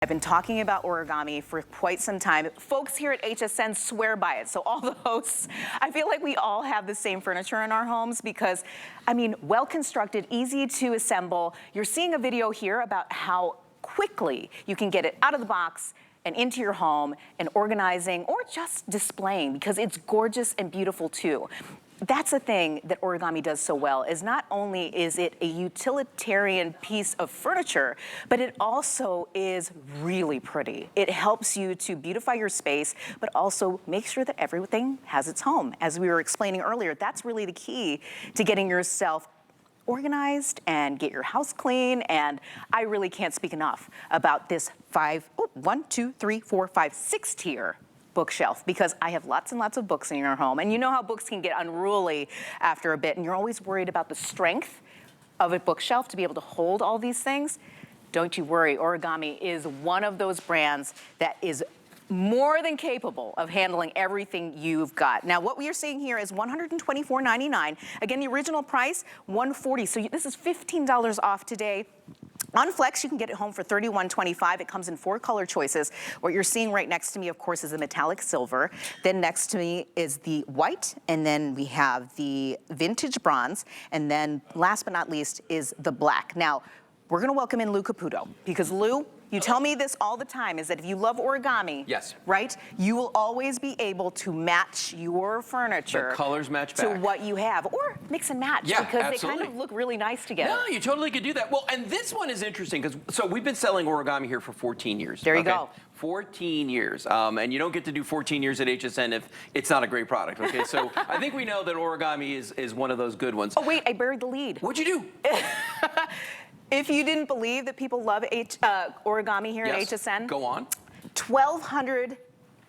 I've been talking about origami for quite some time. Folks here at HSN swear by it. So all the hosts, I feel like we all have the same furniture in our homes because, I mean, well constructed, easy to assemble. You're seeing a video here about how quickly you can get it out of the box and into your home and organizing or just displaying because it's gorgeous and beautiful too. That's the thing that origami does so well, is not only is it a utilitarian piece of furniture, but it also is really pretty. It helps you to beautify your space, but also make sure that everything has its home. As we were explaining earlier, that's really the key to getting yourself organized and get your house clean. And I really can't speak enough about this 6 tier bookshelf, because I have lots and lots of books in your home, and you know how books can get unruly after a bit, and you're always worried about the strength of a bookshelf to be able to hold all these things. Don't you worry, Origami is one of those brands that is more than capable of handling everything you've got. Now, what we are seeing here is $124.99. Again, the original price, $140. So this is $15 off today. On Flex, you can get it home for $31.25. It comes in 4 color choices. What you're seeing right next to me, of course, is the metallic silver. Then next to me is the white, and then we have the vintage bronze, and then last but not least is the black. Now, we're gonna welcome in Lou Caputo, because Lou, you tell me this all the time, is that if you love origami, yes, right, you will always be able to match your furniture. The colors match back to what you have, or mix and match, yeah, because absolutely. they kind of look really nice together. No, you totally could do that. Well, and this one is interesting because so we've been selling origami here for 14 years. There you go. 14 years, and you don't get to do 14 years at HSN if it's not a great product. Okay, so I think we know that origami is one of those good ones. Oh wait, I buried the lead. What'd you do? If you didn't believe that people love origami here yes. at HSN, Go on. 1,200,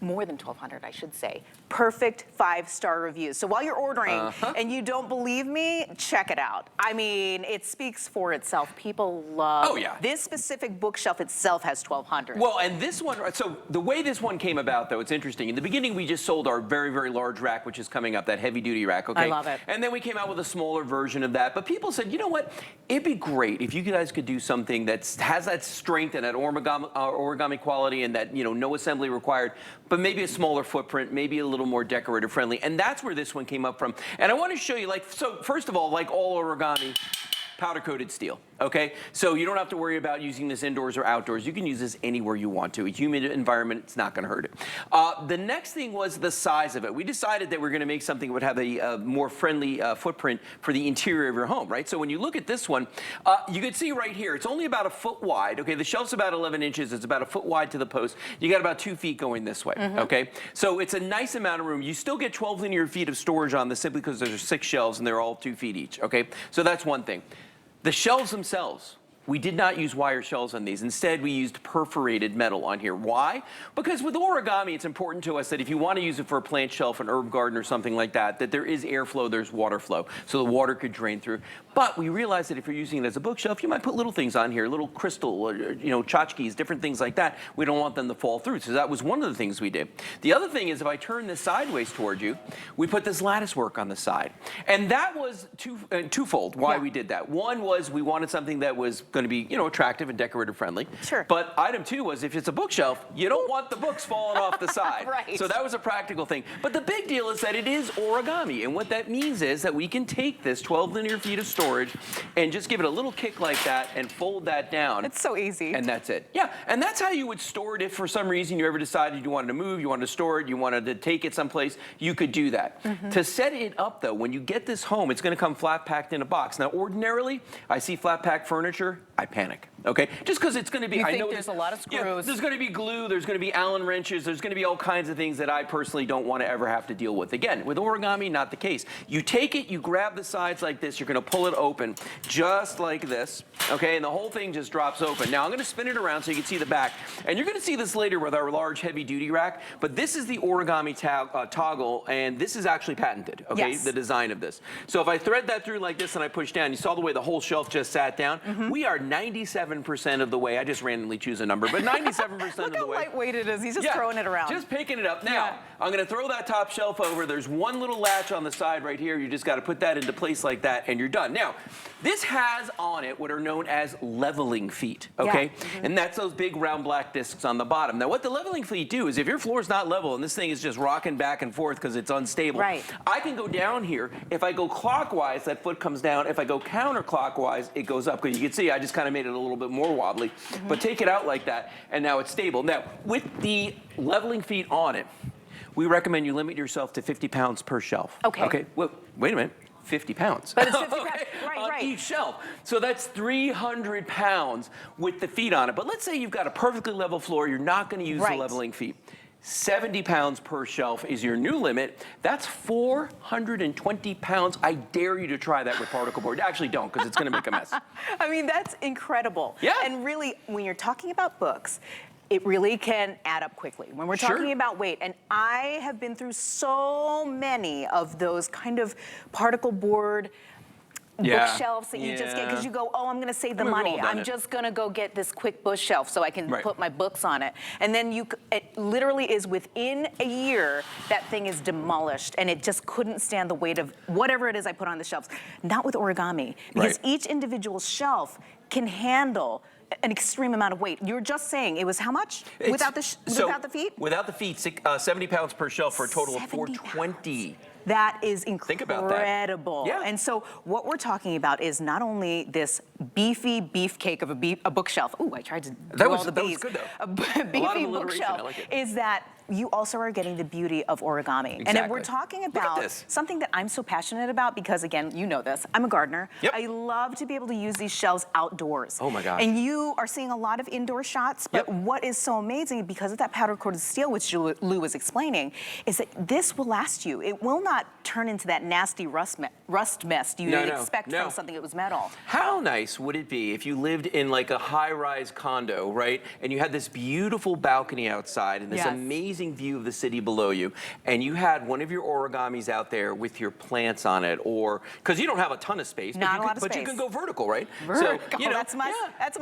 more than 1,200, I should say, perfect 5-star reviews. So while you're ordering and you don't believe me, check it out. I mean, it speaks for itself. People love this specific bookshelf itself has 1,200. Well, and this one, so the way this one came about, though, it's interesting. In the beginning, we just sold our very, very large rack, which is coming up, that heavy-duty rack, okay? I love it. And then we came out with a smaller version of that. But people said, you know what? It'd be great if you guys could do something that has that strength and that origami quality and that, you know, no assembly required, but maybe a smaller footprint, maybe a little more decorative friendly. And that's where this one came up from. And I want to show you, like, so first of all, like all origami, powder coated steel, okay? So you don't have to worry about using this indoors or outdoors. You can use this anywhere you want to. A humid environment, it's not gonna hurt it. The next thing was the size of it. We decided that we're gonna make something that would have a more friendly footprint for the interior of your home, right? So when you look at this one, you can see right here, it's only about a foot wide, okay? The shelf's about 11 inches, it's about a foot wide to the post. You got about 2 feet going this way, okay? So it's a nice amount of room. You still get 12 linear feet of storage on this simply because there's 6 shelves and they're all 2 feet each, okay? So that's one thing. The shelves themselves, we did not use wire shelves on these. Instead, we used perforated metal on here. Why? Because with origami, it's important to us that if you want to use it for a plant shelf, an herb garden, or something like that, that there is airflow, there's water flow, so the water could drain through. But we realized that if you're using it as a bookshelf, you might put little things on here, little crystal, or, you know, tchotchkes, different things like that. We don't want them to fall through, so that was one of the things we did. The other thing is, if I turn this sideways toward you, we put this lattice work on the side. And that was twofold why we did that. One was we wanted something that was going to be, you know, attractive and decorative friendly. Sure. But item 2 was, if it's a bookshelf, you don't want the books falling off the side. Right. So that was a practical thing. But the big deal is that it is origami. And what that means is that we can take this 12 linear feet of storage and just give it a little kick like that and fold that down. It's so easy. And that's it. Yeah, and that's how you would store it if for some reason you ever decided you wanted to move, you wanted to store it, you wanted to take it someplace, you could do that. To set it up, though, when you get this home, it's going to come flat packed in a box. Now, ordinarily, I see flat packed furniture, I panic, okay? Just because it's going to be, I know there's a lot of screws. Yeah, there's going to be glue, there's going to be Allen wrenches, there's going to be all kinds of things that I personally don't want to ever have to deal with. Again, with origami, not the case. You take it, you grab the sides like this, you're going to pull it open just like this, okay? And the whole thing just drops open. Now, I'm going to spin it around so you can see the back. And you're going to see this later with our large heavy-duty rack, but this is the origami toggle, and this is actually patented, okay? The design of this. So if I thread that through like this and I push down, you saw the way the whole shelf just sat down? We are 97% of the way. I just randomly choose a number, but 97% of the way. Look how lightweight it is. He's just throwing it around. Just picking it up. Now, I'm going to throw that top shelf over. There's one little latch on the side right here. You just got to put that into place like that, and you're done. Now, this has on it what are known as leveling feet, okay? And that's those big round black discs on the bottom. Now, what the leveling feet do is if your floor's not level and this thing is just rocking back and forth because it's unstable, I can go down here. If I go clockwise, that foot comes down. If I go counterclockwise, it goes up. Because you can see I just kind of made it a little bit more wobbly. But take it out like that, and now it's stable. Now, with the leveling feet on it, we recommend you limit yourself to 50 pounds per shelf. Okay, well, wait a minute. 50 pounds. But it's 50 pounds, on each shelf. So that's 300 pounds with the feet on it. But let's say you've got a perfectly level floor, you're not going to use the leveling feet. 70 pounds per shelf is your new limit. That's 420 pounds. I dare you to try that with particle board. Actually, don't, because it's going to make a mess. I mean, that's incredible. Yeah. And really, when you're talking about books, it really can add up quickly. When we're talking about weight, and I have been through so many of those kind of particle board bookshelves that you just get because you go, oh, I'm going to save the money. I'm just going to go get this quick bookshelf so I can put my books on it. And then it literally is within a year that thing is demolished and it just couldn't stand the weight of whatever it is I put on the shelves. Not with origami, because each individual shelf can handle an extreme amount of weight. You were just saying it was how much without the feet? Without the feet, 70 pounds per shelf for a total of 420. That is incredible. Think about that. Yeah. And so what we're talking about is not only this beefy beefcake of a bookshelf. Ooh, I tried to do all the bees. That was good, though. A beefy bookshelf is that you also are getting the beauty of origami. Exactly. And we're talking about something that I'm so passionate about because, again, you know this, I'm a gardener. I love to be able to use these shelves outdoors. Oh my gosh. And you are seeing a lot of indoor shots, but what is so amazing because of that powder-coated steel, which Lou was explaining, is that this will last you. It will not turn into that nasty rust mess you expect from something that was metal. How nice would it be if you lived in like a high-rise condo, right? And you had this beautiful balcony outside and this amazing view of the city below you, and you had one of your origamis out there with your plants on it, or because you don't have a ton of space, but you can go vertical, right? Vertical, so, you know, that's my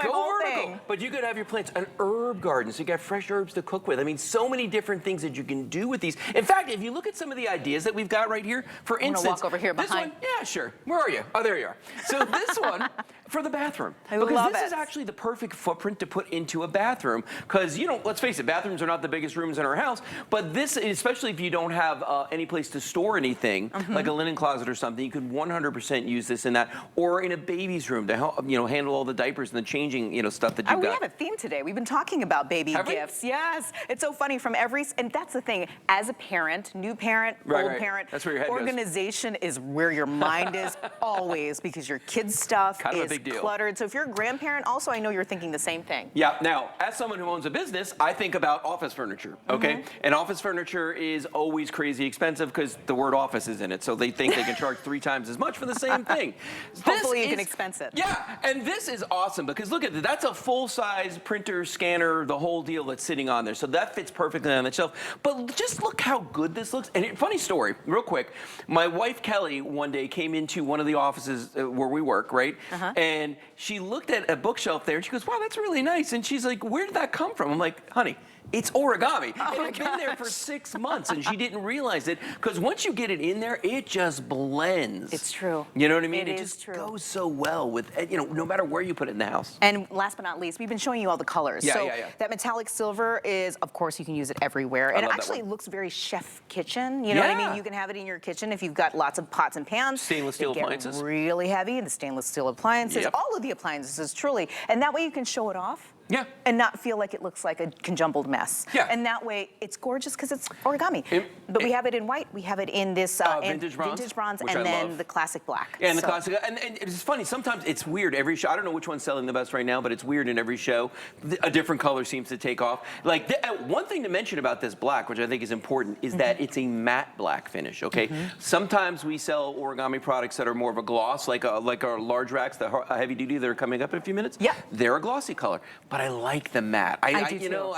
whole thing. But you could have your plants, an herb garden, so you got fresh herbs to cook with. I mean, so many different things that you can do with these. In fact, if you look at some of the ideas that we've got right here, for instance, I'm gonna walk over here behind. This one, yeah, sure. Where are you? Oh, there you are. So this one for the bathroom, because this is actually the perfect footprint to put into a bathroom. Because you know, let's face it, bathrooms are not the biggest rooms in our house, but this, especially if you don't have any place to store anything, like a linen closet or something, you could 100% use this in that, or in a baby's room to help, you know, handle all the diapers and the changing, you know, stuff that you've got. We have a theme today. We've been talking about baby gifts. Yes, it's so funny from and that's the thing. As a parent, new parent, old parent, that's where your head organization is where your mind is always, because your kids' stuff is cluttered. So if you're a grandparent, also I know you're thinking the same thing. Yeah. Now, as someone who owns a business, I think about office furniture. Okay, and office furniture is always crazy expensive because the word office is in it, so they think they can charge 3 times as much for the same thing. Hopefully you can expense it. Yeah, and this is awesome because look at that. That's a full-size printer, scanner, the whole deal that's sitting on there. So that fits perfectly on the shelf. But just look how good this looks. And funny story, real quick. My wife, Kelly, one day came into one of the offices where we work, right? And she looked at a bookshelf there and she goes, wow, that's really nice. And she's like, where did that come from? I'm like, honey, it's origami. It had been there for 6 months and she didn't realize it because once you get it in there, it just blends. It's true. You know what I mean? It just goes so well with, you know, no matter where you put it in the house. And last but not least, we've been showing you all the colors. So that metallic silver is, of course, you can use it everywhere. And it actually looks very chef kitchen. You know what I mean? You can have it in your kitchen if you've got lots of pots and pans. Stainless steel appliances. Really heavy, the stainless steel appliances, all of the appliances, truly. And that way you can show it off. And not feel like it looks like a conjumbled mess. And that way, it's gorgeous because it's origami. But we have it in white. We have it in this vintage bronze, and then the classic black. And the classic. And it's funny. Sometimes it's weird. Every show, I don't know which one's selling the best right now, but it's weird in every show. A different color seems to take off. Like one thing to mention about this black, which I think is important, is that it's a matte black finish. Okay. Sometimes we sell origami products that are more of a gloss, like our large racks, the heavy duty that are coming up in a few minutes. They're a glossy color. But I like the matte. I do you too. know,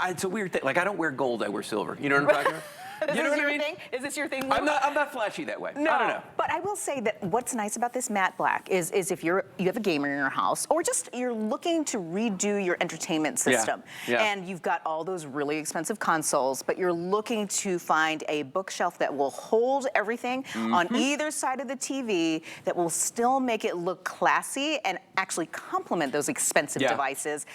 it's a weird thing. Like I don't wear gold, I wear silver. You know what I'm talking about? Is You know this what I your mean? thing? Is this your thing, Lou? I'm not flashy that way. No, I don't know. but I will say that what's nice about this matte black is if you have a gamer in your house, or just you're looking to redo your entertainment system, Yeah. and you've got all those really expensive consoles, but you're looking to find a bookshelf that will hold everything on either side of the TV, that will still make it look classy and actually complement those expensive devices.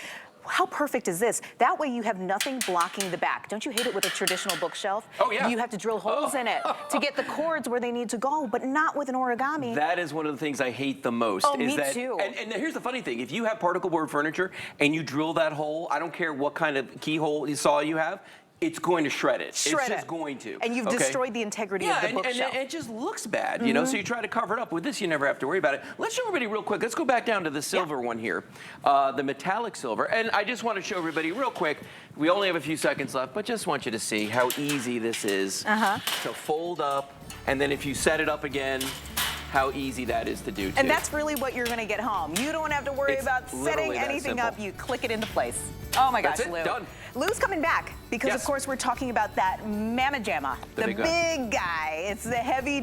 How perfect is this? That way you have nothing blocking the back. Don't you hate it with a traditional bookshelf? Oh, yeah. You have to drill holes in it to get the cords where they need to go, but not with an origami. That is one of the things I hate the most. Oh, is me that, too. And here's the funny thing. If you have particle board furniture and you drill that hole, I don't care what kind of keyhole saw you have, it's going to shred it. It's just going to. And you've destroyed the integrity of the bookshelf. And it just looks bad, you know, so you try to cover it up. With this, you never have to worry about it. Let's show everybody real quick. Let's go back down to the silver one here, the metallic silver. And I just want to show everybody real quick, we only have a few seconds left, but just want you to see how easy this is to fold up. And then if you set it up again, how easy that is to do, too. And that's really what you're going to get home. You don't have to worry about setting anything up. You click it into place. Oh my gosh, That's it, Lou. done. Lou's coming back because, of course, we're talking about that Mamma Jamma, the big guy. It's the heavy